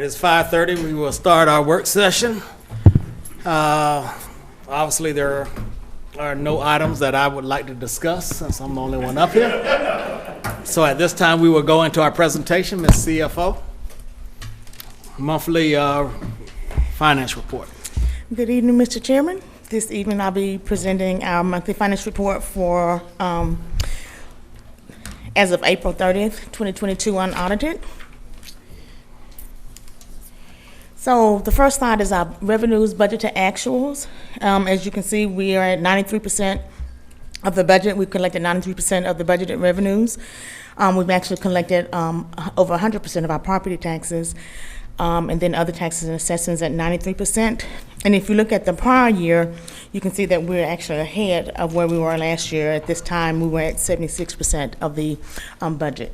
is 5:30. We will start our work session. Obviously, there are no items that I would like to discuss since I'm the only one up here. So at this time, we will go into our presentation, Ms. CFO. Monthly finance report. Good evening, Mr. Chairman. This evening I'll be presenting our monthly finance report for as of April 30th, 2022 unaudited. So the first slide is our revenues, budget to actuals. As you can see, we are at 93% of the budget. We've collected 93% of the budgeted revenues. We've actually collected over 100% of our property taxes, and then other taxes and assessments at 93%. And if you look at the prior year, you can see that we're actually ahead of where we were last year. At this time, we were at 76% of the budget.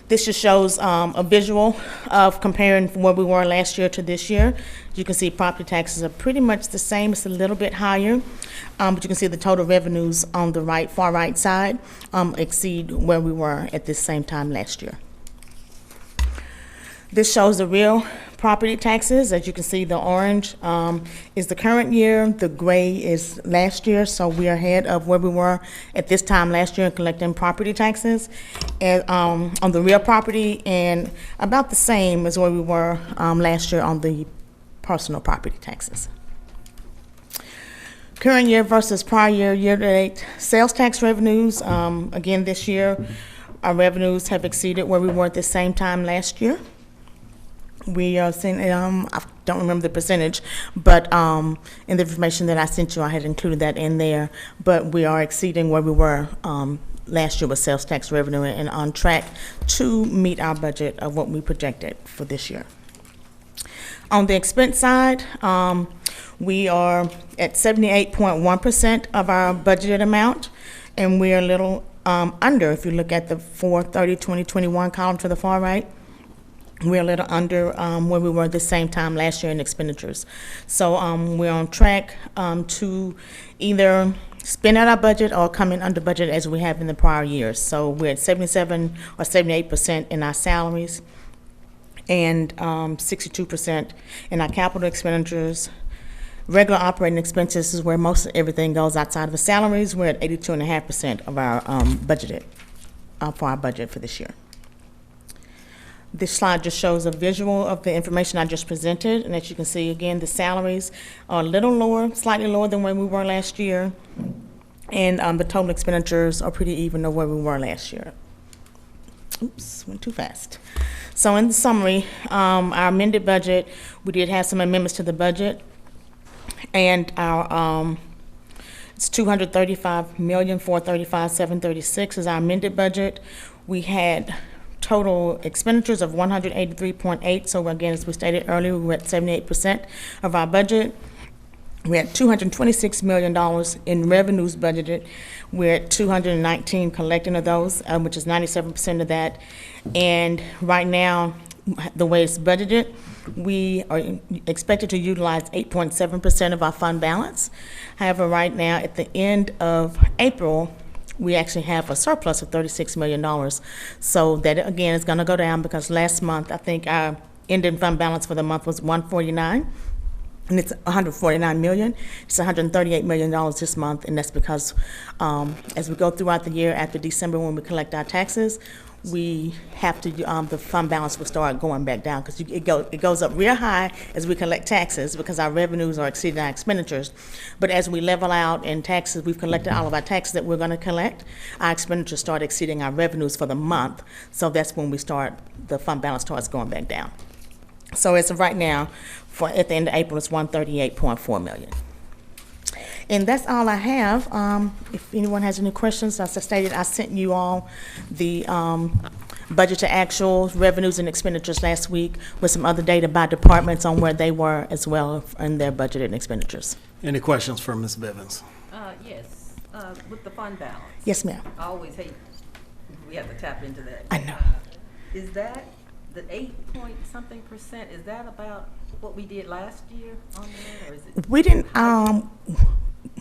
This just shows a visual of comparing where we were last year to this year. You can see property taxes are pretty much the same. It's a little bit higher, but you can see the total revenues on the right, far right side exceed where we were at this same time last year. This shows the real property taxes. As you can see, the orange is the current year, the gray is last year, so we are ahead of where we were at this time last year in collecting property taxes and, on the real property, and about the same as where we were last year on the personal property taxes. Current year versus prior year, year-to-date sales tax revenues. Again, this year, our revenues have exceeded where we were at the same time last year. We are seeing, I don't remember the percentage, but in the information that I sent you, I had included that in there. But we are exceeding where we were last year with sales tax revenue and on track to meet our budget of what we projected for this year. On the expense side, we are at 78.1% of our budgeted amount, and we are a little under, if you look at the 4/30/2021 column to the far right. We're a little under where we were the same time last year in expenditures. So we're on track to either spend out our budget or come in under budget as we have in the prior years. So we're at 77 or 78% in our salaries and 62% in our capital expenditures. Regular operating expenses is where most of everything goes outside of the salaries. We're at 82.5% of our budgeted for our budget for this year. This slide just shows a visual of the information I just presented, and as you can see, again, the salaries are a little lower, slightly lower than where we were last year, and the total expenditures are pretty even to where we were last year. Oops, went too fast. So in the summary, our amended budget, we did have some amendments to the budget, and our it's $235,435,736 is our amended budget. We had total expenditures of 183.8. So again, as we stated earlier, we were at 78% of our budget. We had $226 million in revenues budgeted. We're at 219 collecting of those, which is 97% of that. And right now, the way it's budgeted, we are expected to utilize 8.7% of our fund balance. However, right now, at the end of April, we actually have a surplus of $36 million. So that, again, is going to go down because last month, I think our ending fund balance for the month was $149, and it's $149 million. It's $138 million this month, and that's because as we go throughout the year after December when we collect our taxes, we have to, the fund balance will start going back down because it goes up real high as we collect taxes because our revenues are exceeding our expenditures. But as we level out in taxes, we've collected all of our taxes that we're going to collect, our expenditures start exceeding our revenues for the month. So that's when we start, the fund balance starts going back down. So as of right now, at the end of April, it's $138.4 million. And that's all I have. If anyone has any questions, as I stated, I sent you all the budget to actual revenues and expenditures last week with some other data by departments on where they were as well in their budgeted expenditures. Any questions for Ms. Bivens? Yes, with the fund balance. Yes, ma'am. I always hate we have to tap into that. I know. Is that the 8-point-something%? Is that about what we did last year on there, or is it? We didn't.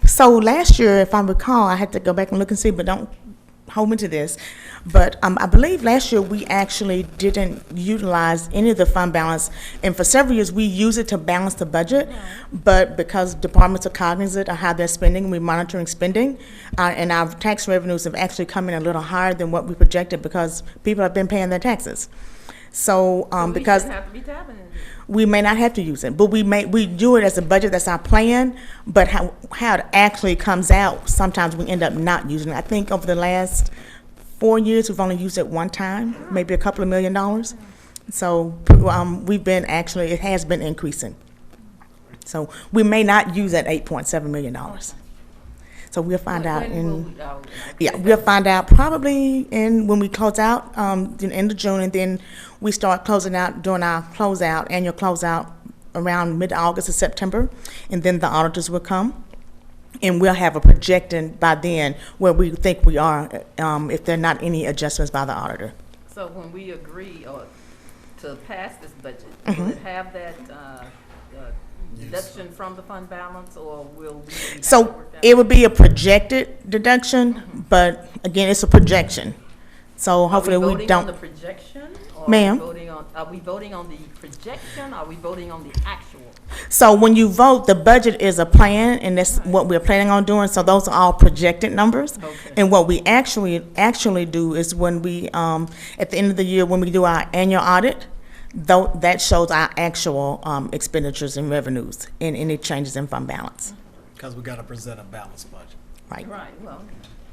So last year, if I recall, I had to go back and look and see, but don't hold me to this, but I believe last year we actually didn't utilize any of the fund balance, and for several years we use it to balance the budget, but because departments are cognizant of how they're spending, we're monitoring spending, and our tax revenues have actually come in a little higher than what we projected because people have been paying their taxes. So, because We shouldn't have to be tapping it. we may not have to use it, but we do it as a budget, that's our plan, but how it actually comes out, sometimes we end up not using it. I think over the last 4 years, we've only used it one time, maybe a couple of $1 million. So, we've been actually, it has been increasing. So we may not use that $8.7 million. So we'll find out we'll find out probably when we close out, the end of June, and then we start closing out, doing our closeout, annual closeout around mid-August or September, and then the auditors will come, and we'll have a projection by then where we think we are, if there are not any adjustments by the auditor. So when we agree to pass this budget, will it have that deduction from the fund balance, or will we have to So work that it out? would be a projected deduction, but again, it's a projection. So hopefully Are we we voting on the don't, projection? Or Ma'am? Are we voting on the projection, or are we voting on the actual? so when you vote, the budget is a plan, and that's what we're planning on doing, so those are all projected numbers. Okay. And what we actually do is when we, at the end of the year, when we do our annual audit, though, that shows our actual expenditures and revenues and any changes in fund balance, Because we got to present a balanced budget. right? Right, well,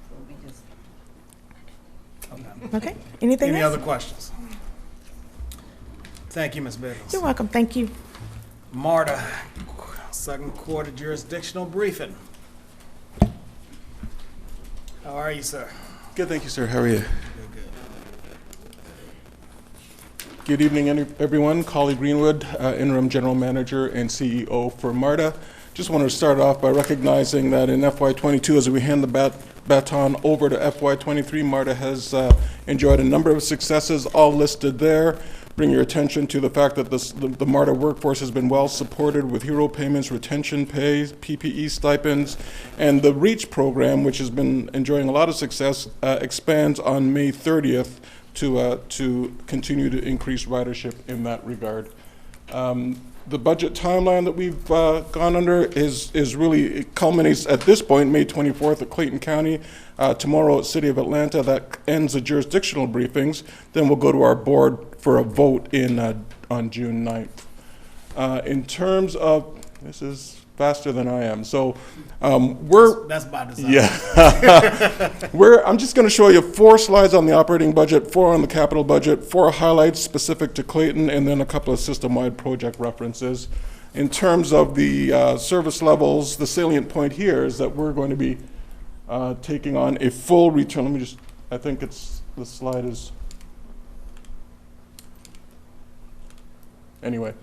so we just. Okay, anything Any else? other questions? Thank you, Ms. Bivens. You're welcome, thank you. Marta, second quarter jurisdictional briefing. How are you, sir? Good, thank you, sir. How are you? Good, good. Good evening, everyone. Collie Greenwood, Interim General Manager and CEO for MARTA. Just want to start off by recognizing that in FY22, as we hand the baton over to FY23, MARTA has enjoyed a number of successes, all listed there. Bring your attention to the fact that the MARTA workforce has been well supported with hero payments, retention pay, PPE stipends, and the REACH program, which has been enjoying a lot of success, expands on May 30th to continue to increase ridership in that regard. The budget timeline that we've gone under is really, it culminates at this point, May 24th at Clayton County, tomorrow at City of Atlanta. That ends the jurisdictional briefings. Then we'll go to our board for a vote on June 9th. In terms of, this is faster than I am, so That's by design. yeah. I'm just going to show you 4 slides on the operating budget, 4 on the capital budget, 4 highlights specific to Clayton, and then a couple of system-wide project references. In terms of the service levels, the salient point here is that we're going to be taking on a full return. Let me just, I think it's, the slide is, anyway.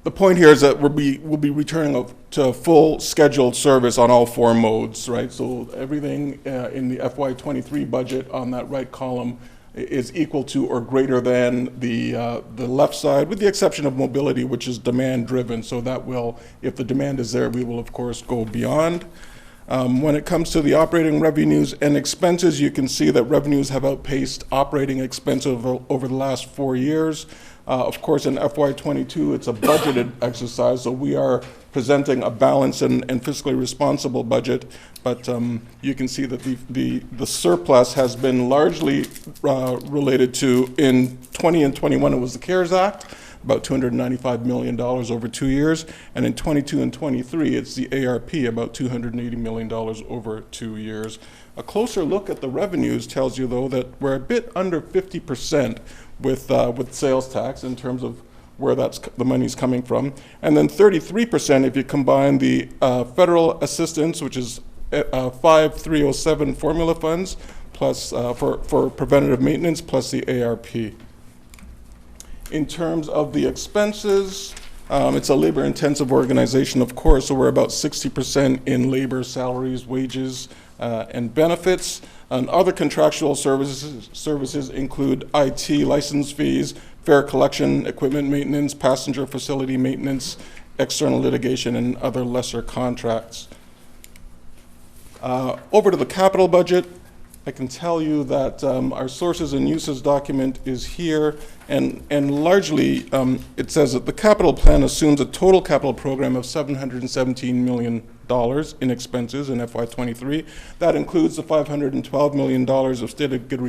The point here is that we'll be returning to full scheduled service on all 4 modes, right? So everything in the FY23 budget on that right column is equal to or greater than the left side, with the exception of mobility, which is demand driven. So that will, if the demand is there, we will of course go beyond. When it comes to the operating revenues and expenses, you can see that revenues have outpaced operating expenses over the last 4 years. Of course, in FY22, it's a budgeted exercise, so we are presenting a balanced and fiscally responsible budget, but you can see that the surplus has been largely related to, in 20 and 21, it was the CARES Act, about $295 million over 2 years, and in 22 and 23, it's the ARP, about $280 million over 2 years. A closer look at the revenues tells you, though, that we're a bit under 50% with sales tax in terms of where the money's coming from, and then 33% if you combine the federal assistance, which is 5307 formula funds, plus for preventative maintenance, plus the ARP. In terms of the expenses, it's a labor-intensive organization, of course, so we're about 60% in labor, salaries, wages, and benefits. And other contractual services include IT license fees, fare collection, equipment maintenance, passenger facility maintenance, external litigation, and other lesser contracts. Over to the capital budget. I can tell you that our sources and uses document is here, and largely it says that the capital plan assumes a total capital program of $717 million in expenses in FY23. That includes the $512 million of state of good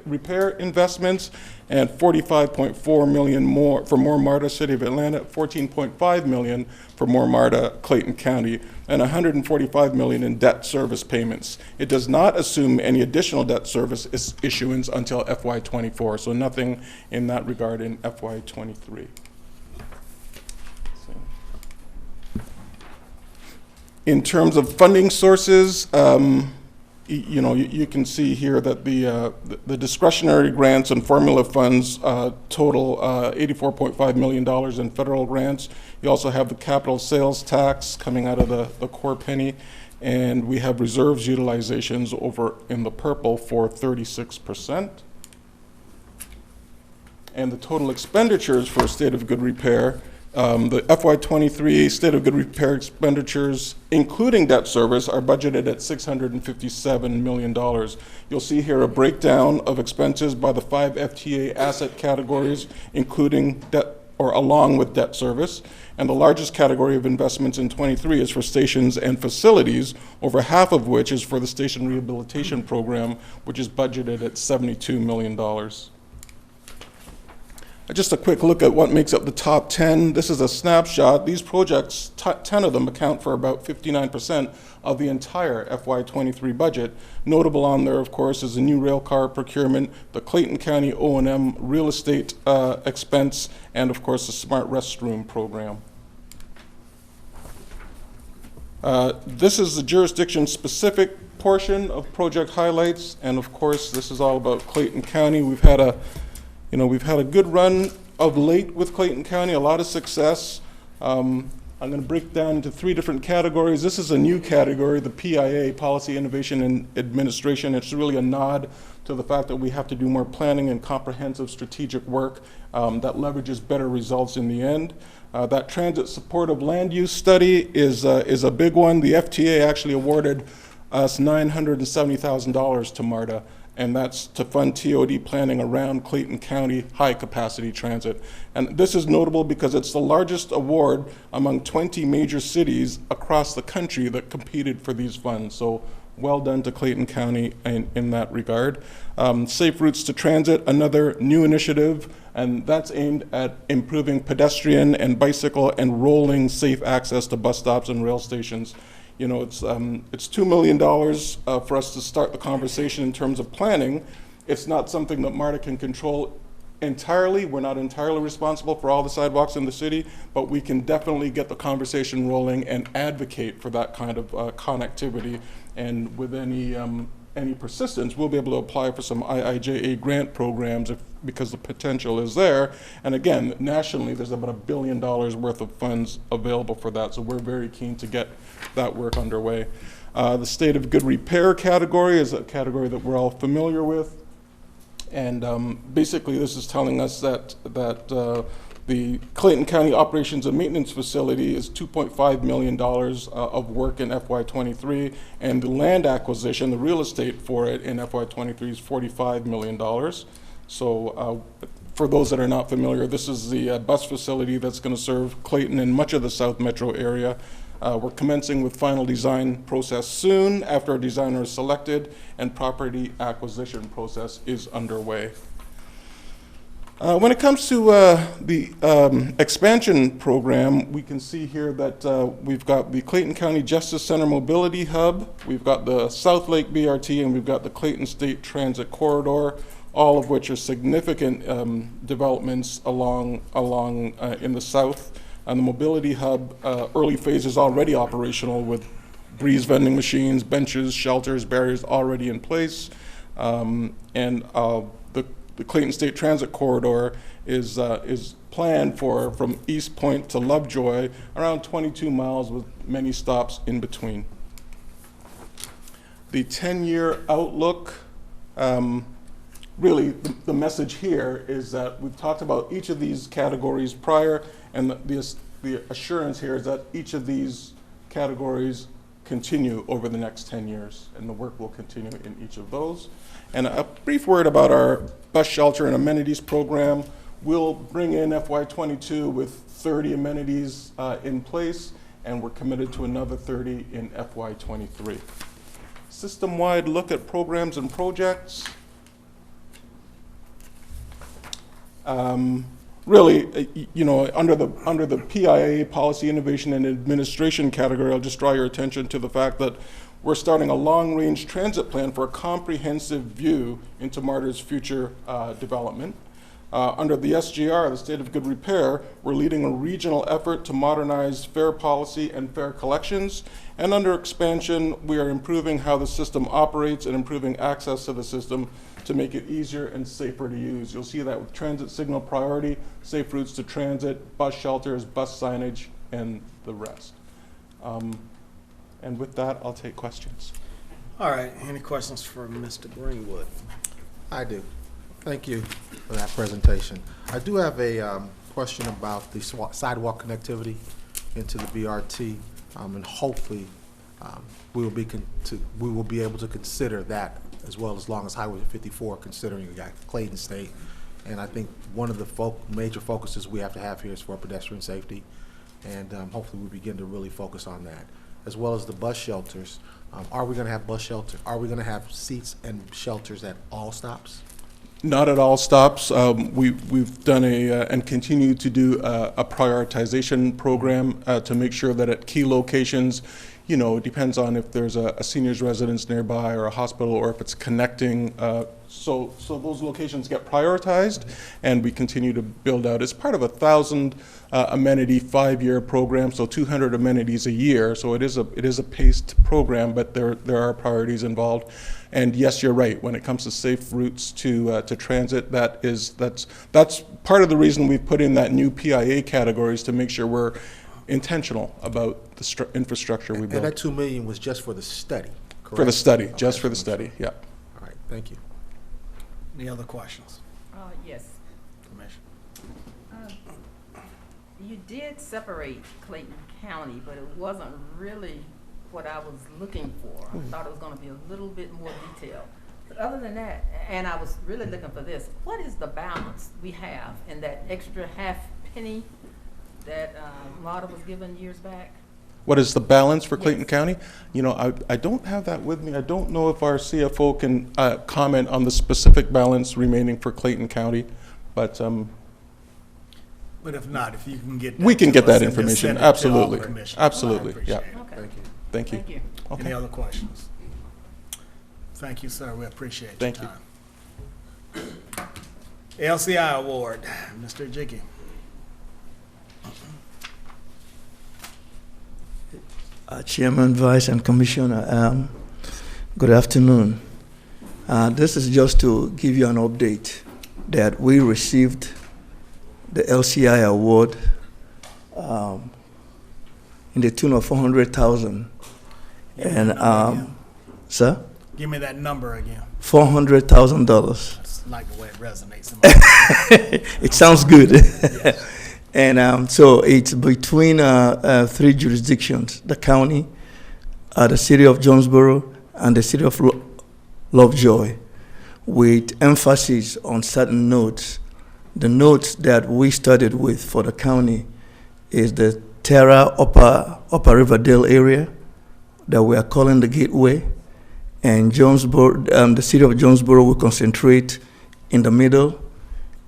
repair investments and $45.4 million more for more MARTA City of Atlanta, $14.5 million for more MARTA Clayton County, and $145 million in debt service payments. It does not assume any additional debt service issuance until FY24, so nothing in that regard in FY23. In terms of funding sources, you can see here that the discretionary grants and formula funds total $84.5 million in federal grants. You also have the capital sales tax coming out of the core penny, and we have reserves utilizations over in the purple for 36%. And the total expenditures for state of good repair, the FY23 state of good repair expenditures, including debt service, are budgeted at $657 million. You'll see here a breakdown of expenses by the 5 FTA asset categories, including debt or along with debt service. And the largest category of investments in 23 is for stations and facilities, over half of which is for the station rehabilitation program, which is budgeted at $72 million. Just a quick look at what makes up the top 10. This is a snapshot. These projects, 10 of them account for about 59% of the entire FY23 budget. Notable on there, of course, is the new rail car procurement, the Clayton County O&M real estate expense, and of course the smart restroom program. This is the jurisdiction-specific portion of project highlights, and of course this is all about Clayton County. We've had a good run of late with Clayton County, a lot of success. I'm going to break down into 3 different categories. This is a new category, the PIA, Policy, Innovation, and Administration. It's really a nod to the fact that we have to do more planning and comprehensive strategic work that leverages better results in the end. That transit supportive land use study is a big one. The FTA actually awarded us $970,000 to MARTA, and that's to fund TOD planning around Clayton County high-capacity transit. And this is notable because it's the largest award among 20 major cities across the country that competed for these funds. So well done to Clayton County in that regard. Safe routes to transit, another new initiative, and that's aimed at improving pedestrian and bicycle and rolling safe access to bus stops and rail stations. You know, it's $2 million for us to start the conversation in terms of planning. It's not something that MARTA can control entirely. We're not entirely responsible for all the sidewalks in the city, but we can definitely get the conversation rolling and advocate for that kind of connectivity. And with any persistence, we'll be able to apply for some IIJA grant programs because the potential is there. And again, nationally, there's about $1 billion worth of funds available for that, so we're very keen to get that work underway. The state of good repair category is a category that we're all familiar with. And basically, this is telling us that the Clayton County Operations and Maintenance Facility is $2.5 million of work in FY23, and the land acquisition, the real estate for it in FY23 is $45 million. So for those that are not familiar, this is the bus facility that's going to serve Clayton and much of the South Metro area. We're commencing with final design process soon after a designer is selected, and property acquisition process is underway. When it comes to the expansion program, we can see here that we've got the Clayton County Justice Center Mobility Hub, we've got the South Lake BRT, and we've got the Clayton State Transit Corridor, all of which are significant developments along in the south. And the Mobility Hub, early phases already operational with breeze vending machines, benches, shelters, barriers already in place. The Clayton State Transit Corridor is planned for from East Point to Lovejoy, around 22 miles with many stops in between. The 10-year outlook, really the message here is that we've talked about each of these categories prior, and the assurance here is that each of these categories continue over the next 10 years, and the work will continue in each of those. And a brief word about our bus shelter and amenities program. We'll bring in FY22 with 30 amenities in place, and we're committed to another 30 in FY23. System-wide look at programs and projects. Really, you know, under the PIA, Policy, Innovation, and Administration category, I'll just draw your attention to the fact that we're starting a long-range transit plan for a comprehensive view into MARTA's future development. Under the SGR, the State of Good Repair, we're leading a regional effort to modernize fare policy and fare collections. And under expansion, we are improving how the system operates and improving access to the system to make it easier and safer to use. You'll see that with transit signal priority, safe routes to transit, bus shelters, bus signage, and the rest. And with that, I'll take questions. All right, any questions for Mr. Greenwood? I do. Thank you for that presentation. I do have a question about the sidewalk connectivity into the BRT, and hopefully we will be able to consider that as well, as long as Highway 54, considering we got Clayton State. And I think one of the major focuses we have to have here is for pedestrian safety, and hopefully we begin to really focus on that, as well as the bus shelters. Are we going to have bus shelter? Are we going to have seats and shelters at all stops? Not at all stops. We've done and continue to do a prioritization program to make sure that at key locations, you know, it depends on if there's a senior's residence nearby or a hospital, or if it's connecting. So those locations get prioritized, and we continue to build out. It's part of a 1,000 amenity 5-year program, so 200 amenities a year. So it is a paced program, but there are priorities involved. And yes, you're right. When it comes to safe routes to transit, that's part of the reason we've put in that new PIA categories, to make sure we're intentional about the infrastructure we build. And that $2 million was just for the study, correct? For the study, Okay, just for the study, yeah. All right, thank you. Any other questions? Yes. Commissioner? You did separate Clayton County, but it wasn't really what I was looking for. I thought it was going to be a little bit more detailed. But other than that, and I was really looking for this, what is the balance we have in that extra half penny that MARTA was given years back? What is the balance for Clayton Yes. County? You know, I don't have that with me. I don't know if our CFO can comment on the specific balance remaining for Clayton County, but But if not, if you can get that we can to get us that and just information. send it to all the Absolutely, commissioners. absolutely, I appreciate yeah. it. Okay. Thank you. Thank you. Thank you. Okay. Any other questions? Thank you, sir. We appreciate your Thank you. time. LCI Award, Mr. Jiggy. Chairman, Vice, and Commissioner, good afternoon. This is just to give you an update that we received the LCI award in the tune of $400,000. And, sir, Give me that number again. $400,000. That's like the way it resonates in my It sounds good. And so it's between 3 jurisdictions: the county, the city of Jonesboro, and the city of Lovejoy, with emphasis on certain nodes. The nodes that we started with for the county is the Terra Upper Riverdale area that we are calling the Gateway, and Jonesboro, the city of Jonesboro will concentrate in the middle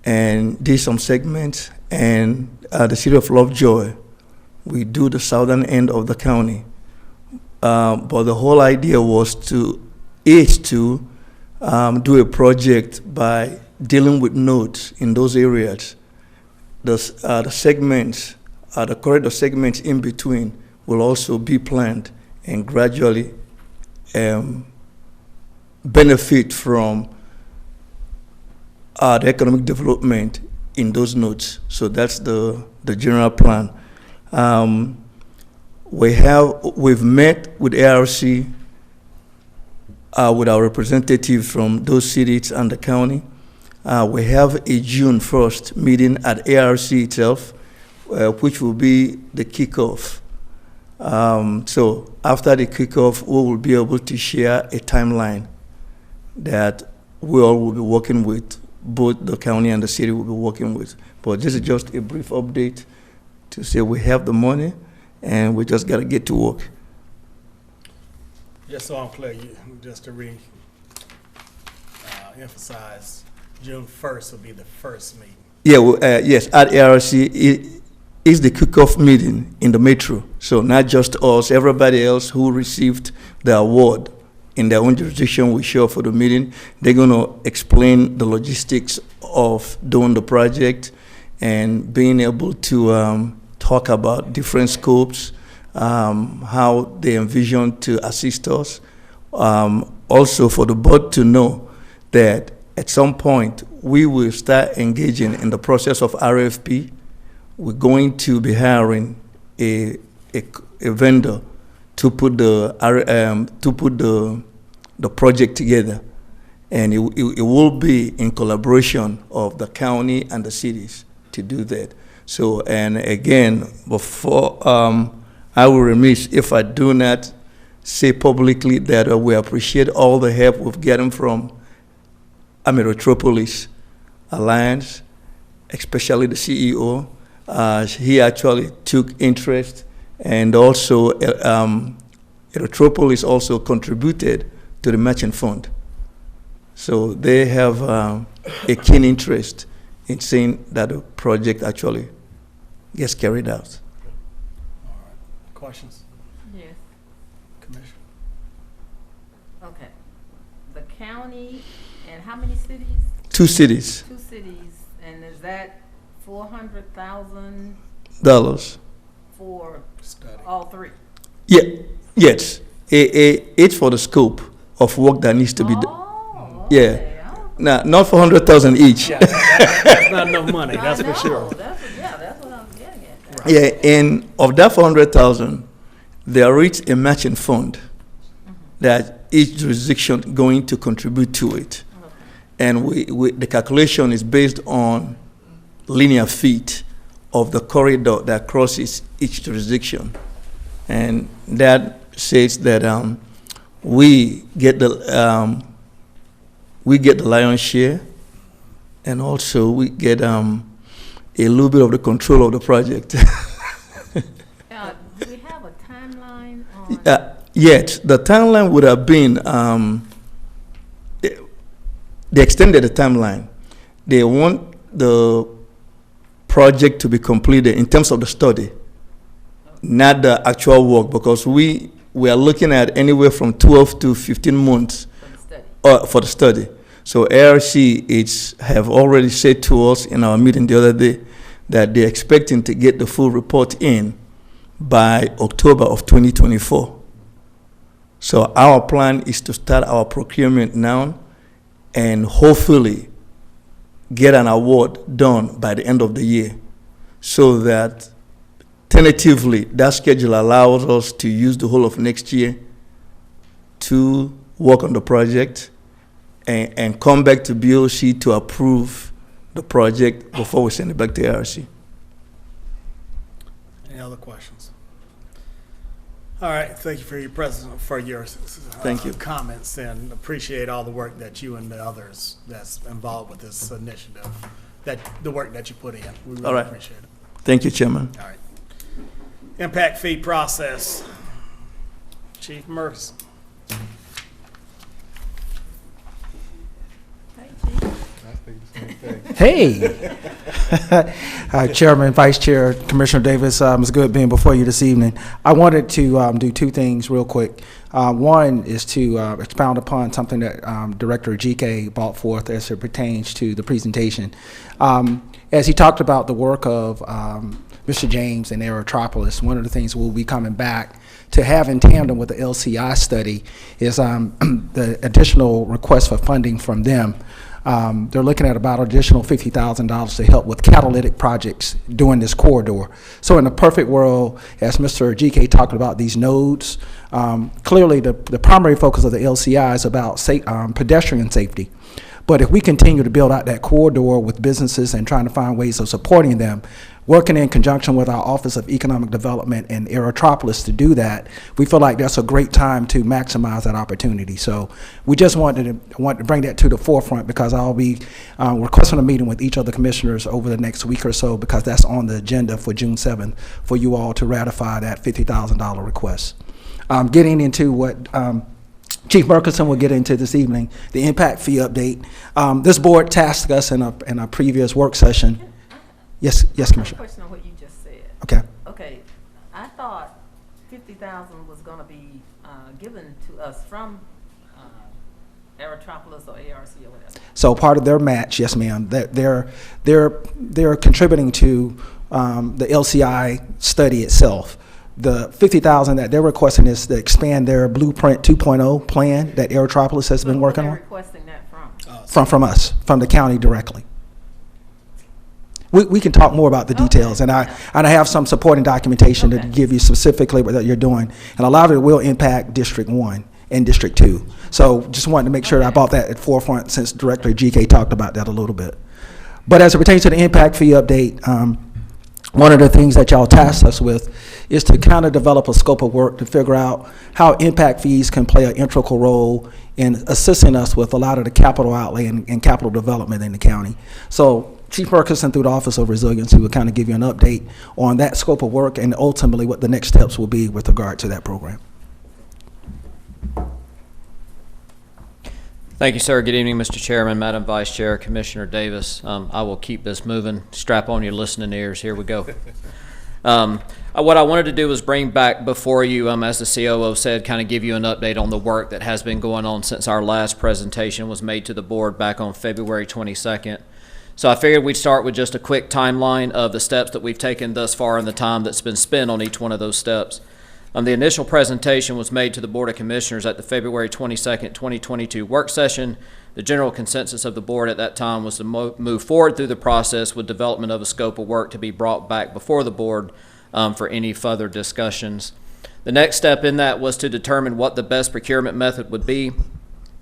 and do some segments, and the city of Lovejoy, we do the southern end of the county. But the whole idea was to do a project by dealing with nodes in those areas. The segments, the corridor segments in between will also be planned and gradually benefit from the economic development in those nodes. So that's the general plan. We've met with ARC, with our representatives from those cities and the county. We have a June 1st meeting at ARC itself, which will be the kickoff So after the kickoff, we will be able to share a timeline that we all will be working with, both the county and the city will be working with. But this is just a brief update to say we have the money and we just got to get to work. Just so I'm clear, just to emphasize, June 1st will be the first meeting. Yeah, well, yes, at ARC, it is the kickoff meeting in the metro. So not just us, everybody else who received the award in their own jurisdiction will show up for the meeting. They're going to explain the logistics of doing the project and being able to talk about different scopes, how they envision to assist us. Also for the board to know that at some point we will start engaging in the process of RFP. We're going to be hiring a vendor to put the project together, and it will be in collaboration of the county and the cities to do that. So, and again, before I will remiss if I do not say publicly that we appreciate all the help we've gotten from Metropolis Alliance, especially the CEO. He actually took interest, and also Metropolis also contributed to the matching fund. So they have a keen interest in seeing that the project actually gets carried out. All right. Questions, Yes. Commissioner? Okay. The county and how many cities? 2 cities, Two cities, and is that 400,000 for Study. all three? Yeah, yes. It's for the scope of work that needs to be done. Oh, Yeah. okay. Now, not 400,000 each. Yeah, that's not enough money, that's I for know. sure. That's what I'm getting at. Yeah, and of that 400,000, there is a matching fund that each jurisdiction going to contribute to it. And the calculation is based on linear feet of the corridor that crosses each jurisdiction. And that says that we get the lion's share, and also we get a little bit of the control of the project. Do we have a timeline on? Yet the timeline would have been they extended the timeline. They want the project to be completed in terms of the study, not the actual work, because we are looking at anywhere from 12 to 15 months for the study. So ARC have already said to us in our meeting the other day that they're expecting to get the full report in by October of 2024. So our plan is to start our procurement now and hopefully get an award done by the end of the year, so that tentatively that schedule allows us to use the whole of next year to work on the project and come back to BOC to approve the project before we send it back to ARC. Any other questions? All right, thank you for your Thank you. comments, and appreciate all the work that you and the others that's involved with this initiative, the work that you put in. We really All right. appreciate it. Thank you, Chairman. All right. Impact fee process. Chief Mercer. Hey, Chairman, Vice Chair, Commissioner Davis, it's good being before you this evening. I wanted to do 2 things real quick. One is to expound upon something that Director GK brought forth as it pertains to the presentation. As he talked about the work of Mr. James and Aerotropolis, one of the things we'll be coming back to have in tandem with the LCI study is the additional request for funding from them. They're looking at about additional $50,000 to help with catalytic projects during this corridor. So in the perfect world, as Mr. GK talked about these nodes, clearly the primary focus of the LCI is about pedestrian safety. But if we continue to build out that corridor with businesses and trying to find ways of supporting them, working in conjunction with our Office of Economic Development and Aerotropolis to do that, we feel like that's a great time to maximize that opportunity. So we just wanted to bring that to the forefront, because I'll be requesting a meeting with each of the commissioners over the next week or so, because that's on the agenda for June 7th for you all to ratify that $50,000 request. Getting into what Chief Murkison will get into this evening, the impact fee update. This board tasked us in a previous work session. Yes, I have a Commissioner. question on what you just said. Okay. Okay, I thought 50,000 was gonna be, given to us from, Aerotropolis or ARC or whatever. So part of their match, yes, ma'am. They're contributing to the LCI study itself. The 50,000 that they're requesting is to expand their Blueprint 2.0 plan that Aerotropolis has been working Who on. they're requesting that from? From us, from the county directly. We can talk more about the details, and I have some supporting documentation to Okay. give you specifically what you're doing, and a lot of it will impact District 1 and District 2. So just wanted to make sure that I brought that at forefront, since Director GK talked about that a little bit. But as it pertains to the impact fee update, one of the things that y'all tasked us with is to kind of develop a scope of work to figure out how impact fees can play an integral role in assisting us with a lot of the capital outlay and capital development in the county. So Chief Murkison, through the Office of Resiliency, will kind of give you an update on that scope of work and ultimately what the next steps will be with regard to that program. Thank you, sir. Good evening, Mr. Chairman, Madam Vice Chair, Commissioner Davis. I will keep this moving. Strap on your listening ears. Here we go. What I wanted to do was bring back before you, as the COO said, kind of give you an update on the work that has been going on since our last presentation was made to the board back on February 22nd. So I figured we'd start with just a quick timeline of the steps that we've taken thus far and the time that's been spent on each one of those steps. The initial presentation was made to the Board of Commissioners at the February 22nd, 2022 work session. The general consensus of the board at that time was to move forward through the process with development of a scope of work to be brought back before the board for any further discussions. The next step in that was to determine what the best procurement method would be.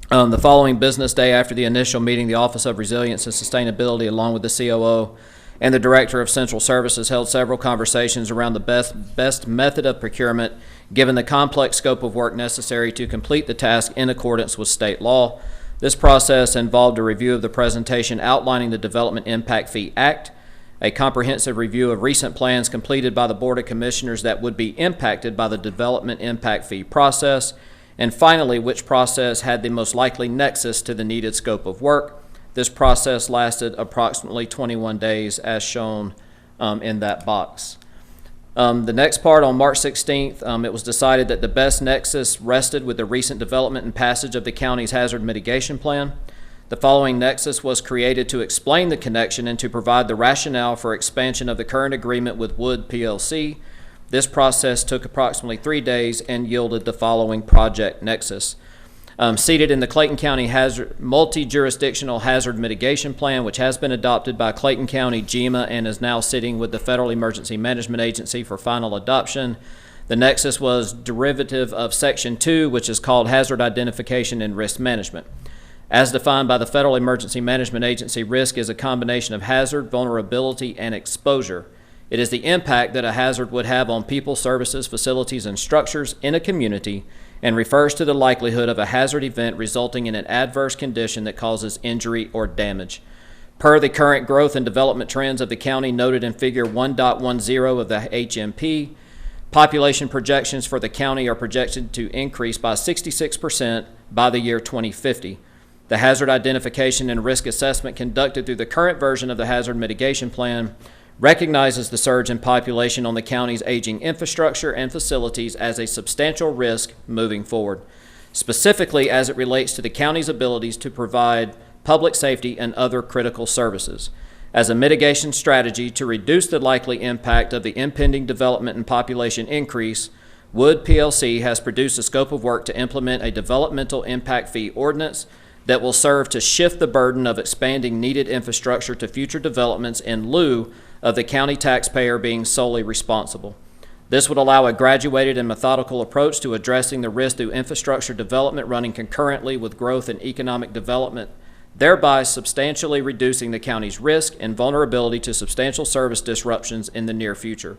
The following business day after the initial meeting, the Office of Resilience and Sustainability, along with the COO and the Director of Central Services, held several conversations around the best method of procurement given the complex scope of work necessary to complete the task in accordance with state law. This process involved a review of the presentation outlining the Development Impact Fee Act, a comprehensive review of recent plans completed by the Board of Commissioners that would be impacted by the Development Impact Fee process, and finally, which process had the most likely nexus to the needed scope of work. This process lasted approximately 21 days, as shown in that box. The next part, on March 16th, it was decided that the best nexus rested with the recent development and passage of the county's hazard mitigation plan. The following nexus was created to explain the connection and to provide the rationale for expansion of the current agreement with Wood PLC. This process took approximately 3 days and yielded the following project nexus. Seated in the Clayton County Multi-Jurisdictional Hazard Mitigation Plan, which has been adopted by Clayton County, GEMA, and is now sitting with the Federal Emergency Management Agency for final adoption. The nexus was derivative of Section 2, which is called Hazard Identification and Risk Management. As defined by the Federal Emergency Management Agency, risk is a combination of hazard, vulnerability, and exposure. It is the impact that a hazard would have on people, services, facilities, and structures in a community, and refers to the likelihood of a hazard event resulting in an adverse condition that causes injury or damage. Per the current growth and development trends of the county noted in Figure 1.10 of the HMP, population projections for the county are projected to increase by 66% by the year 2050. The hazard identification and risk assessment conducted through the current version of the Hazard Mitigation Plan recognizes the surge in population on the county's aging infrastructure and facilities as a substantial risk moving forward, specifically as it relates to the county's abilities to provide public safety and other critical services. As a mitigation strategy to reduce the likely impact of the impending development and population increase, Wood PLC has produced a scope of work to implement a developmental impact fee ordinance that will serve to shift the burden of expanding needed infrastructure to future developments in lieu of the county taxpayer being solely responsible. This would allow a graduated and methodical approach to addressing the risk through infrastructure development running concurrently with growth and economic development thereby substantially reducing the county's risk and vulnerability to substantial service disruptions in the near future.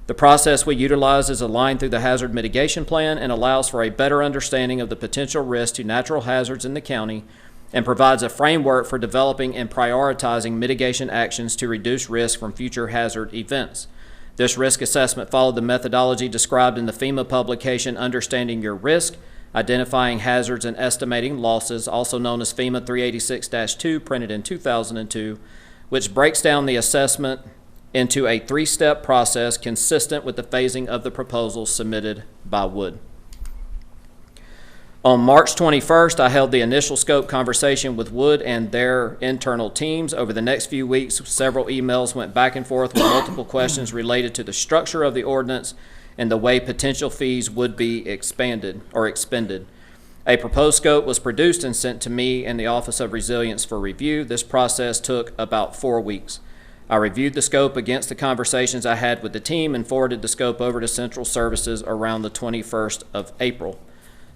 The process we utilize is aligned through the Hazard Mitigation Plan and allows for a better understanding of the potential risk to natural hazards in the county and provides a framework for developing and prioritizing mitigation actions to reduce risk from future hazard events. This risk assessment followed the methodology described in the FEMA publication Understanding Your Risk, Identifying Hazards and Estimating Losses, also known as FEMA 386-2, printed in 2002, which breaks down the assessment into a three-step process consistent with the phasing of the proposals submitted by Wood. On March 21st, I held the initial scope conversation with Wood and their internal teams. Over the next few weeks, several emails went back and forth with multiple questions related to the structure of the ordinance and the way potential fees would be expended. A proposed scope was produced and sent to me and the Office of Resilience for review. This process took about 4 weeks. I reviewed the scope against the conversations I had with the team and forwarded the scope over to Central Services around the 21st of April.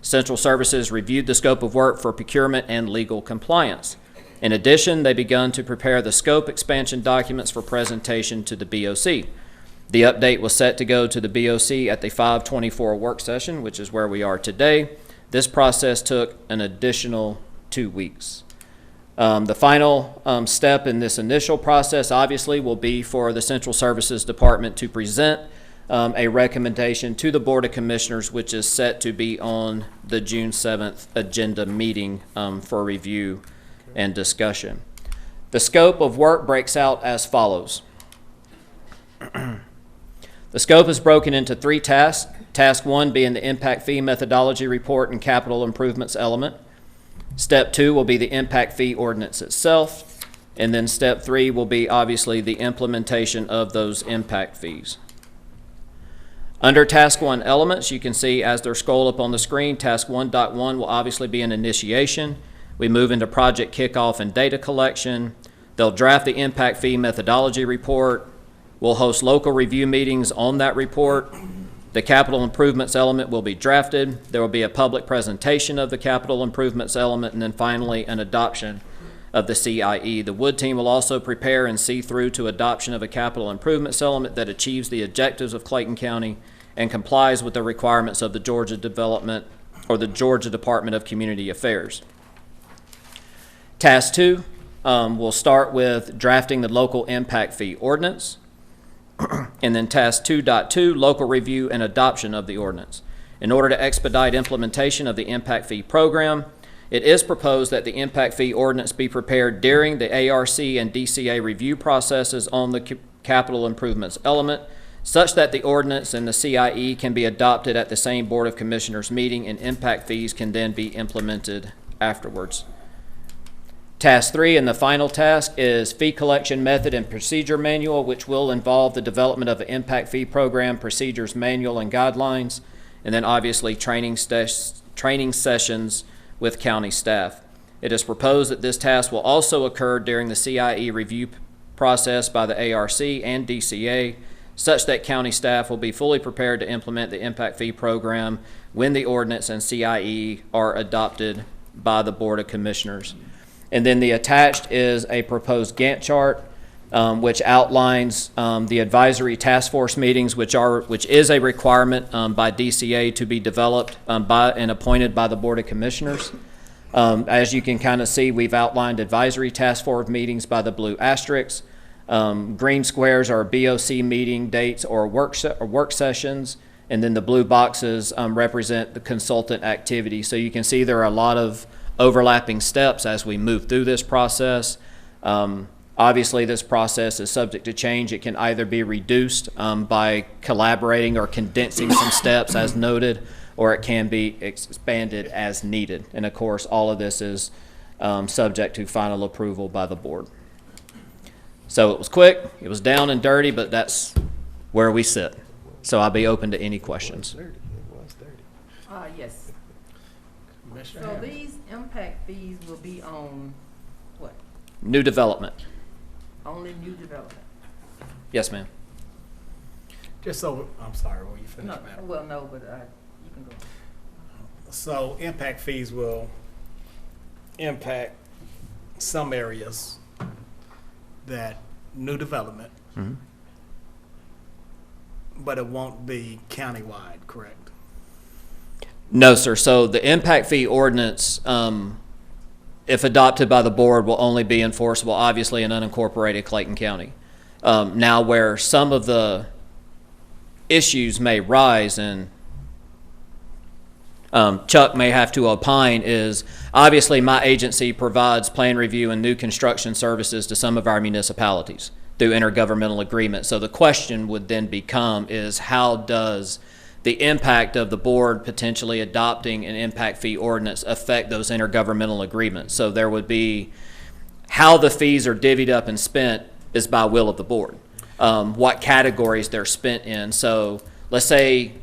Central Services reviewed the scope of work for procurement and legal compliance. In addition, they begun to prepare the scope expansion documents for presentation to the BOC. The update was set to go to the BOC at the 5/24 work session, which is where we are today. This process took an additional 2 weeks. The final step in this initial process, obviously, will be for the Central Services Department to present a recommendation to the Board of Commissioners, which is set to be on the June 7th agenda meeting for review and discussion. The scope of work breaks out as follows. The scope is broken into 3 tasks. Task 1 being the impact fee methodology report and capital improvements element. Step 2 will be the impact fee ordinance itself. And then step 3 will be obviously the implementation of those impact fees. Under Task 1 elements, you can see as they're scrolled up on the screen, Task 1.1 will obviously be an initiation. We move into project kickoff and data collection. They'll draft the impact fee methodology report. We'll host local review meetings on that report. The capital improvements element will be drafted. There will be a public presentation of the capital improvements element, and then finally an adoption of the CIE. The Wood team will also prepare and see through to adoption of a capital improvements element that achieves the objectives of Clayton County and complies with the requirements of the Georgia Development or the Georgia Department of Community Affairs. Task 2 will start with drafting the local impact fee ordinance. And then Task 2.2, local review and adoption of the ordinance. In order to expedite implementation of the impact fee program, it is proposed that the impact fee ordinance be prepared during the ARC and DCA review processes on the capital improvements element, such that the ordinance and the CIE can be adopted at the same Board of Commissioners meeting and impact fees can then be implemented afterwards. Task 3 and the final task is fee collection method and procedure manual, which will involve the development of an impact fee program, procedures manual and guidelines, and then obviously training sessions with county staff. It is proposed that this task will also occur during the CIE review process by the ARC and DCA, such that county staff will be fully prepared to implement the impact fee program when the ordinance and CIE are adopted by the Board of Commissioners. And then the attached is a proposed Gantt chart, which outlines the advisory task force meetings, which is a requirement by DCA to be developed by and appointed by the Board of Commissioners. As you can kind of see, we've outlined advisory task force meetings by the blue asterisks. Green squares are BOC meeting dates or work sessions, and then the blue boxes represent the consultant activity. So you can see there are a lot of overlapping steps as we move through this process. Obviously, this process is subject to change. It can either be reduced by collaborating or condensing some steps as noted, or it can be expanded as needed. And of course, all of this is subject to final approval by the board. So it was quick, it was down and dirty, but that's where we sit. So I'll be open to any questions. Yes. So these impact fees will be on what? New development. Only new development? Yes, ma'am. Just so, I'm sorry, will you finish, No, madam? well, no, but you can go. So impact fees will impact some areas that new development, but it won't be countywide, correct? No, sir. So the impact fee ordinance, if adopted by the board, will only be enforceable, obviously, in unincorporated Clayton County. Now, where some of the issues may rise, and Chuck may have to opine, is obviously my agency provides plan review and new construction services to some of our municipalities through intergovernmental agreement. So the question would then become is how does the impact of the board potentially adopting an impact fee ordinance affect those intergovernmental agreements? So there would be how the fees are divvied up and spent is by will of the board. What categories they're spent in. So let's say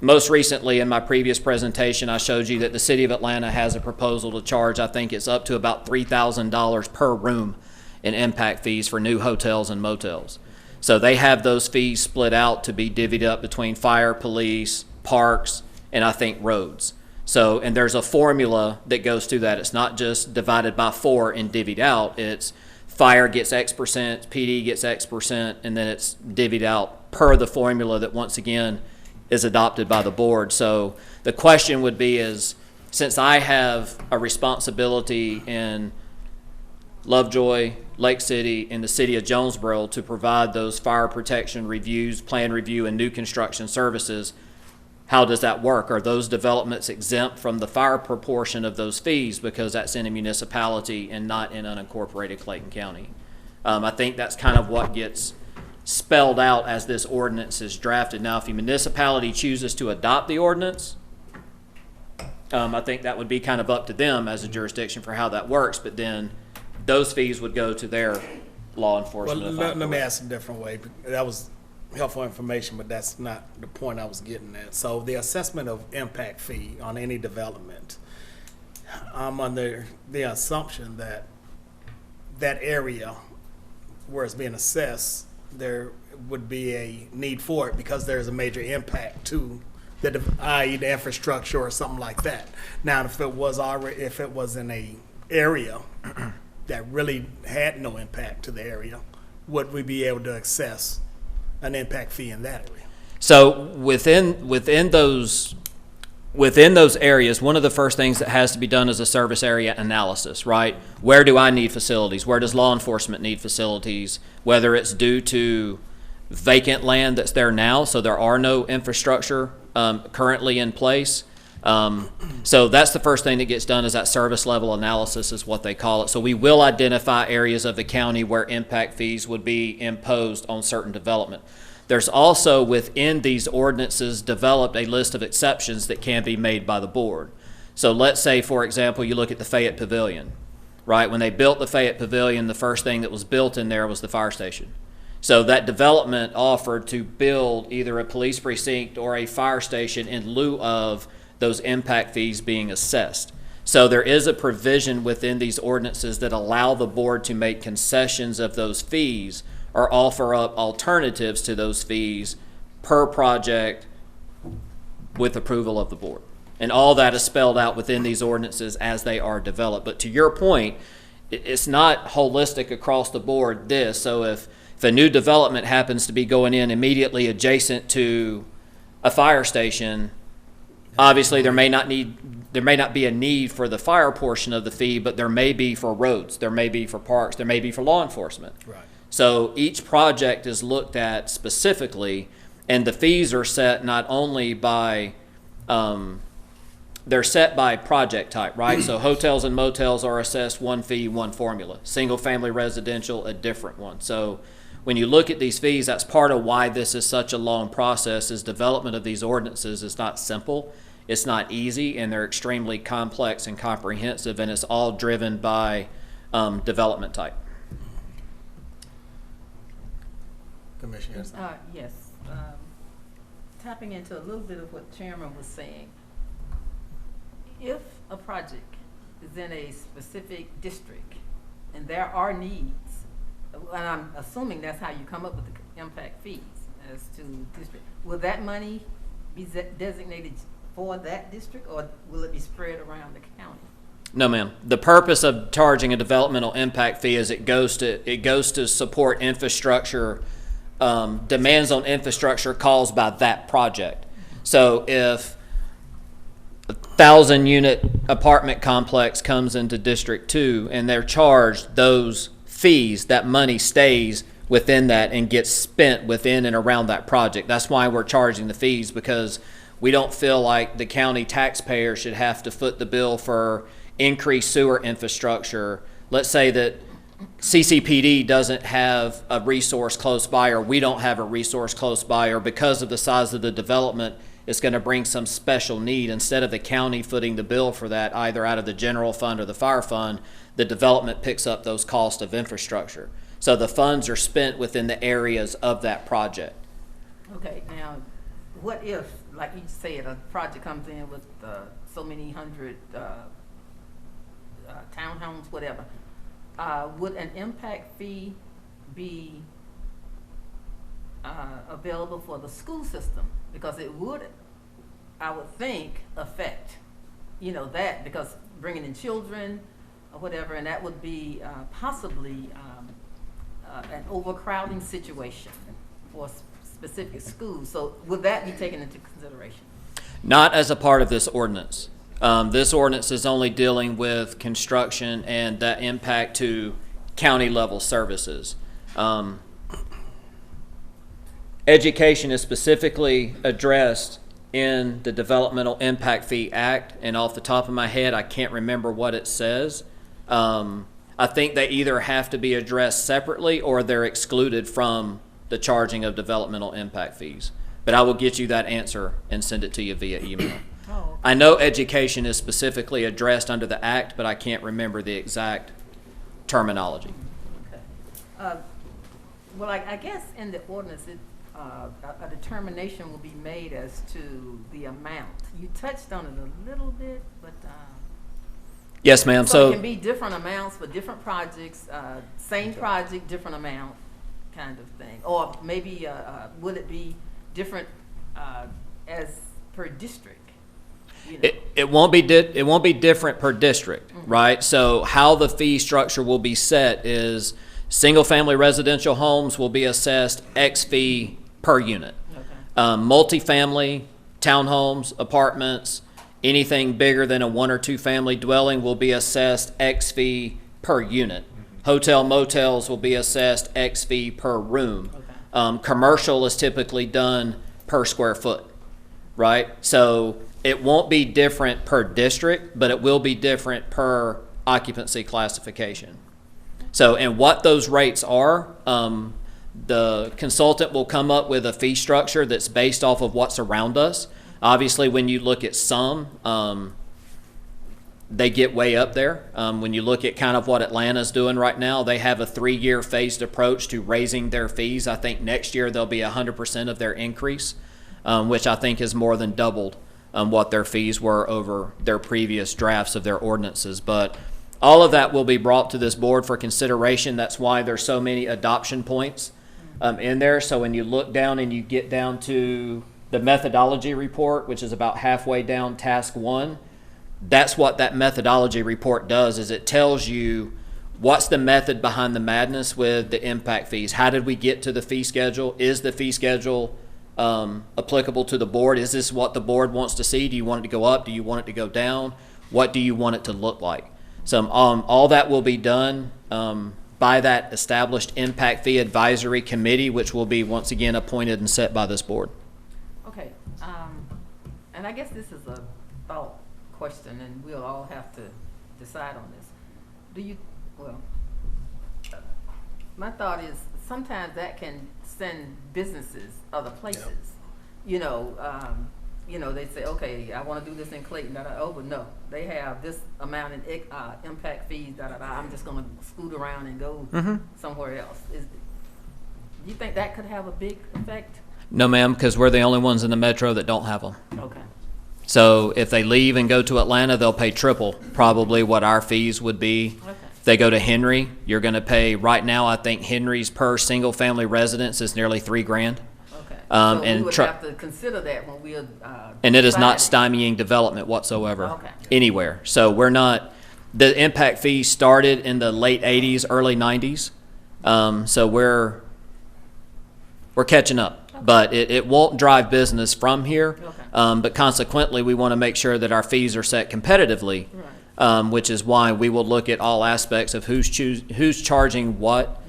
most recently in my previous presentation, I showed you that the city of Atlanta has a proposal to charge, I think it's up to about $3,000 per room in impact fees for new hotels and motels. So they have those fees split out to be divvied up between fire, police, parks, and I think roads. So, and there's a formula that goes through that. It's not just divided by 4 and divvied out. It's fire gets X percent, PD gets X percent, and then it's divvied out per the formula that once again is adopted by the board. So the question would be is, since I have a responsibility in Lovejoy, Lake City, and the city of Jonesboro to provide those fire protection reviews, plan review, and new construction services, how does that work? Are those developments exempt from the fire proportion of those fees because that's in a municipality and not in unincorporated Clayton County? I think that's kind of what gets spelled out as this ordinance is drafted. Now, if a municipality chooses to adopt the ordinance, I think that would be kind of up to them as a jurisdiction for how that works, but then those fees would go to their law Well, enforcement. let me ask a different way. That was helpful information, but that's not the point I was getting at. So the assessment of impact fee on any development, I'm under the assumption that that area where it's being assessed, there would be a need for it because there's a major impact to the, i.e. the infrastructure or something like that. Now, if it was in a area that really had no impact to the area, would we be able to access an impact fee in that area? So within those areas, one of the first things that has to be done is a service area analysis, right? Where do I need facilities? Where does law enforcement need facilities? Whether it's due to vacant land that's there now, so there are no infrastructure currently in place. So that's the first thing that gets done is that service level analysis is what they call it. So we will identify areas of the county where impact fees would be imposed on certain development. There's also within these ordinances developed a list of exceptions that can be made by the board. So let's say, for example, you look at the Fayette Pavilion, right? When they built the Fayette Pavilion, the first thing that was built in there was the fire station. So that development offered to build either a police precinct or a fire station in lieu of those impact fees being assessed. So there is a provision within these ordinances that allow the board to make concessions of those fees or offer up alternatives to those fees per project with approval of the board. And all that is spelled out within these ordinances as they are developed. But to your point, it's not holistic across the board this. So if a new development happens to be going in immediately adjacent to a fire station, obviously there may not be a need for the fire portion of the fee, but there may be for roads, there may be for parks, there may be for law enforcement. Right. So each project is looked at specifically, and the fees are set not only by, they're set by project type, right? So hotels and motels are assessed one fee, one formula. Single family residential, a different one. So when you look at these fees, that's part of why this is such a long process, is development of these ordinances is not simple, it's not easy, and they're extremely complex and comprehensive, and it's all driven by development type. Commissioner. Yes. Tapping into a little bit of what Chairman was saying. If a project is in a specific district and there are needs, and I'm assuming that's how you come up with the impact fees as to district, will that money be designated for that district or will it be spread around the county? No, ma'am. The purpose of charging a developmental impact fee is it goes to support infrastructure, demands on infrastructure caused by that project. So if a 1,000-unit apartment complex comes into District 2 and they're charged those fees, that money stays within that and gets spent within and around that project. That's why we're charging the fees, because we don't feel like the county taxpayer should have to foot the bill for increased sewer infrastructure. Let's say that CCPD doesn't have a resource close by, or we don't have a resource close by, or because of the size of the development, it's going to bring some special need. Instead of the county footing the bill for that, either out of the general fund or the fire fund, the development picks up those costs of infrastructure. So the funds are spent within the areas of that project. Okay, now, what if, like you said, a project comes in with so many hundred townhomes, whatever, would an impact fee be available for the school system? Because it would, I would think, affect, that, because bringing in children or whatever, and that would be possibly an overcrowding situation for specific schools. So would that be taken into consideration? Not as a part of this ordinance. This ordinance is only dealing with construction and that impact to county level services. Education is specifically addressed in the Developmental Impact Fee Act, and off the top of my head, I can't remember what it says. I think they either have to be addressed separately or they're excluded from the charging of developmental impact fees. But I will get you that answer and send it to you via email. Oh, I know education is specifically addressed under the act, but I can't remember the exact terminology. okay. Well, I guess in the ordinance, a determination will be made as to the amount. You touched on it a little bit, but Yes, ma'am. so it So can be different amounts for different projects, same project, different amount, kind of thing. Or maybe would it be different as per district? it won't be it won't be different per district, right? So how the fee structure will be set is single-family residential homes will be assessed X fee per unit. Okay. Multifamily, townhomes, apartments, anything bigger than a 1 or 2 family dwelling will be assessed X fee per unit. Hotel motels will be assessed X fee per room. Commercial is typically done per square foot, right? So it won't be different per district, but it will be different per occupancy classification. So, and what those rates are, the consultant will come up with a fee structure that's based off of what's around us. Obviously, when you look at some, they get way up there. When you look at kind of what Atlanta's doing right now, they have a 3-year phased approach to raising their fees. I think next year they'll be 100% of their increase, which I think is more than doubled what their fees were over their previous drafts of their ordinances. But all of that will be brought to this board for consideration. That's why there's so many adoption points in there. So when you look down and you get down to the methodology report, which is about halfway down task 1, that's what that methodology report does, is it tells you what's the method behind the madness with the impact fees. How did we get to the fee schedule? Is the fee schedule applicable to the board? Is this what the board wants to see? Do you want it to go up? Do you want it to go down? What do you want it to look like? So all that will be done by that established impact fee advisory committee, which will be once again appointed and set by this board. Okay, and I guess this is a thought question, and we'll all have to decide on this. My thought is sometimes that can send businesses other places. They say, okay, I want to do this in Clayton, but no, they have this amount in impact fees, I'm just going to scoot around and go somewhere else. Do you think that could have a big effect? No, ma'am, because we're the only ones in the metro that don't have them. Okay. So if they leave and go to Atlanta, they'll pay triple probably what our fees would be. Okay. If they go to Henry, you're going to pay, right now, I think Henry's per single family residence is nearly $3,000. Okay. And so we would have to consider that when we're and it is not deciding. stymieing development whatsoever Okay. anywhere. So we're not, The impact fee started in the late 80s, early 90s. So we're catching up, but it won't drive business from here. But consequently, we want to make sure that our fees are set competitively, which is why we will look at all aspects of who's charging what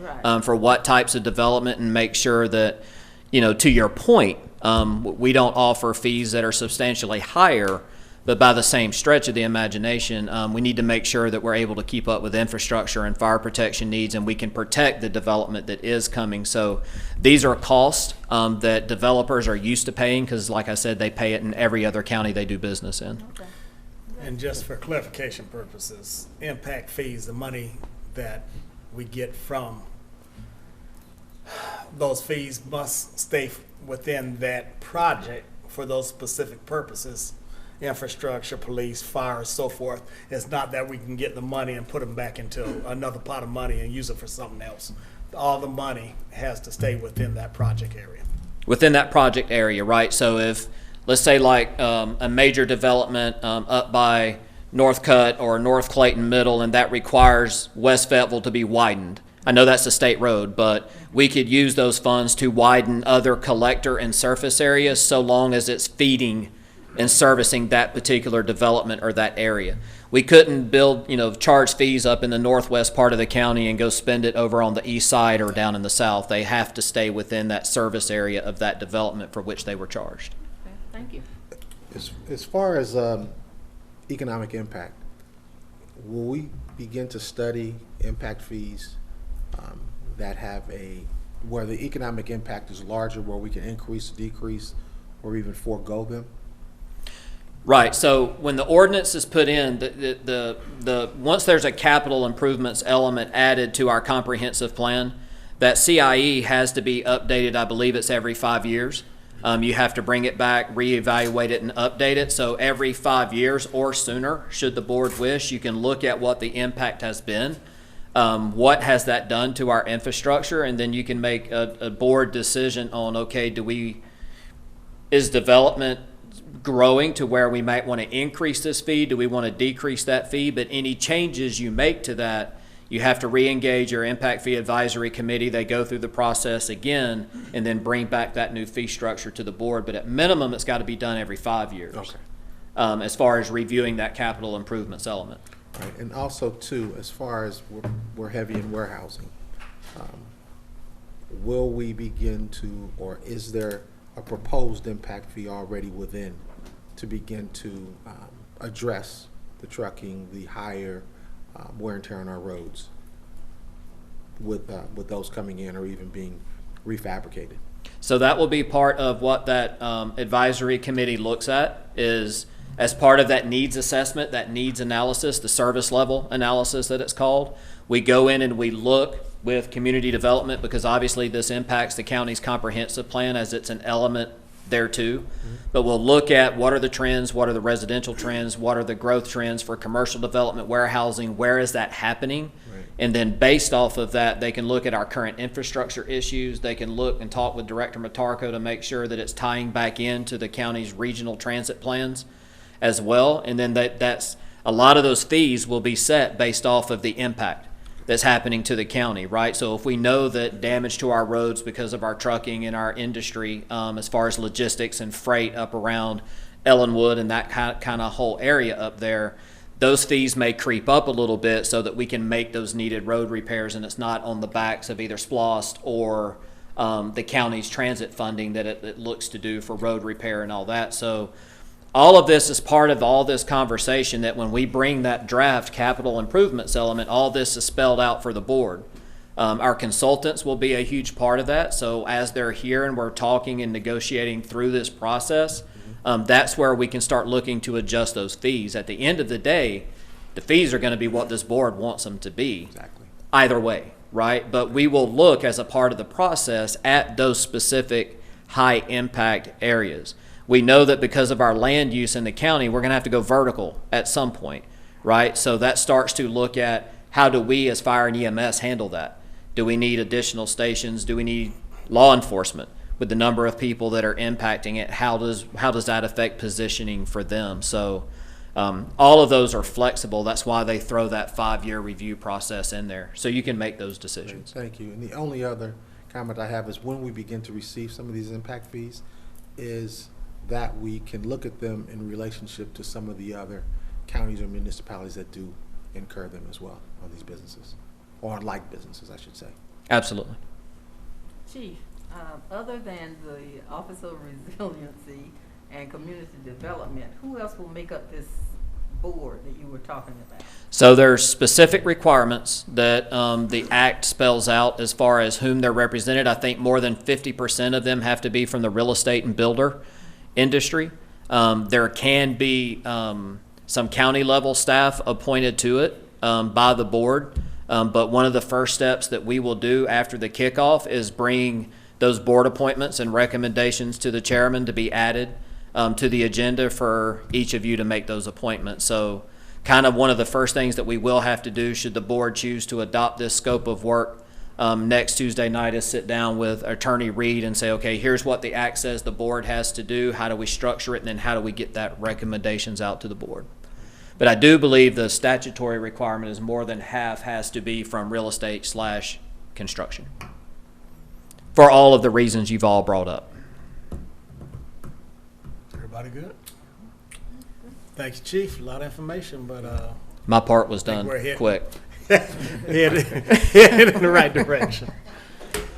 for what types of development, and make sure that, to your point, we don't offer fees that are substantially higher, but by the same stretch of the imagination, we need to make sure that we're able to keep up with infrastructure and fire protection needs, and we can protect the development that is coming. So these are costs that developers are used to paying, because like I said, they pay it in every other county they do business in. Okay. And just for clarification purposes, impact fees, the money that we get from those fees must stay within that project for those specific purposes. Infrastructure, police, fire, so forth. It's not that we can get the money and put them back into another pot of money and use it for something else. All the money has to stay within that project area. Within that project area, right? So if, let's say like a major development up by North Cut or North Clayton Middle, and that requires West Fayetteville to be widened. I know that's a state road, but we could use those funds to widen other collector and surface areas, so long as it's feeding and servicing that particular development or that area. We couldn't build, charge fees up in the northwest part of the county and go spend it over on the east side or down in the south. They have to stay within that service area of that development for which they were charged. Okay, thank you. As far as economic impact, will we begin to study impact fees where the economic impact is larger, where we can increase, decrease, or even forego them? Right. So when the ordinance is put in, once there's a capital improvements element added to our comprehensive plan, that CIE has to be updated. I believe it's every 5 years. You have to bring it back, reevaluate it, and update it. So every 5 years or sooner, should the board wish, you can look at what the impact has been. What has that done to our infrastructure? And then you can make a board decision on, okay, is development growing to where we might want to increase this fee? Do we want to decrease that fee? But any changes you make to that, you have to re-engage your impact fee advisory committee. They go through the process again and then bring back that new fee structure to the board. But at minimum, it's got to be done every 5 years. Okay. As far as reviewing that capital improvements element. Right. And also, too, as far as we're heavy in warehousing, will we begin to, or is there a proposed impact fee already within to begin to address the trucking, the higher wear and tear on our roads with those coming in or even being refabricated? So that will be part of what that advisory committee looks at, is as part of that needs assessment, that needs analysis, the service level analysis that it's called. We go in and we look with community development, because obviously this impacts the county's comprehensive plan as it's an element there too. But we'll look at what are the trends, what are the residential trends, what are the growth trends for commercial development, warehousing, where is that happening? Right. And then based off of that, they can look at our current infrastructure issues. They can look and talk with Director Matarco to make sure that it's tying back into the county's regional transit plans as well. And then that's a lot of those fees will be set based off of the impact that's happening to the county, right? So if we know that damage to our roads because of our trucking and our industry, as far as logistics and freight up around Ellenwood and that kind of whole area up there, those fees may creep up a little bit so that we can make those needed road repairs, and it's not on the backs of either SPLOST or the county's transit funding that it looks to do for road repair and all that. So all of this is part of all this conversation, that when we bring that draft capital improvements element, all this is spelled out for the board. Our consultants will be a huge part of that. So as they're here and we're talking and negotiating through this process, that's where we can start looking to adjust those fees. At the end of the day, the fees are going to be what this board wants them to be. Exactly. Either way, right? But we will look as a part of the process at those specific high impact areas. We know that because of our land use in the county, we're going to have to go vertical at some point, right? So that starts to look at, how do we as fire and EMS handle that? Do we need additional stations? Do we need law enforcement with the number of people that are impacting it? How does that affect positioning for them? So All of those are flexible. That's why they throw that 5-year review process in there, so you can make those decisions. Thank you. And the only other comment I have is when we begin to receive some of these impact fees, is that we can look at them in relationship to some of the other counties or municipalities that do incur them as well, on these businesses, or like businesses, I should say. Absolutely. Chief, other than the Office of Resiliency and Community Development, who else will make up this board that you were talking about? So there's specific requirements that the act spells out as far as whom they're represented. I think more than 50% of them have to be from the real estate and builder industry. There can be some county level staff appointed to it by the board. But one of the first steps that we will do after the kickoff is bring those board appointments and recommendations to the chairman to be added to the agenda for each of you to make those appointments. So kind of one of the first things that we will have to do should the board choose to adopt this scope of work next Tuesday night is sit down with Attorney Reed and say, okay, here's what the act says the board has to do. How do we structure it? And then how do we get that recommendations out to the board? But I do believe the statutory requirement is more than half has to be from real estate / construction for all of the reasons you've all brought up. Everybody good? Thank you, Chief. A lot of information, but My part was I think done we're hitting- quick. headed in the right direction.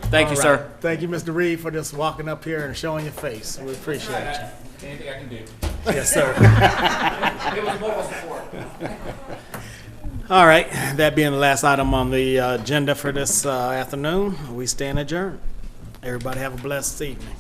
Thank you, All sir. right. Thank you, Mr. Reed, for just walking up here and showing your face. We appreciate you. Anything I can do. Yes, sir. It was moral support. All right, that being the last item on the agenda for this afternoon, we stand adjourned. Everybody have a blessed evening.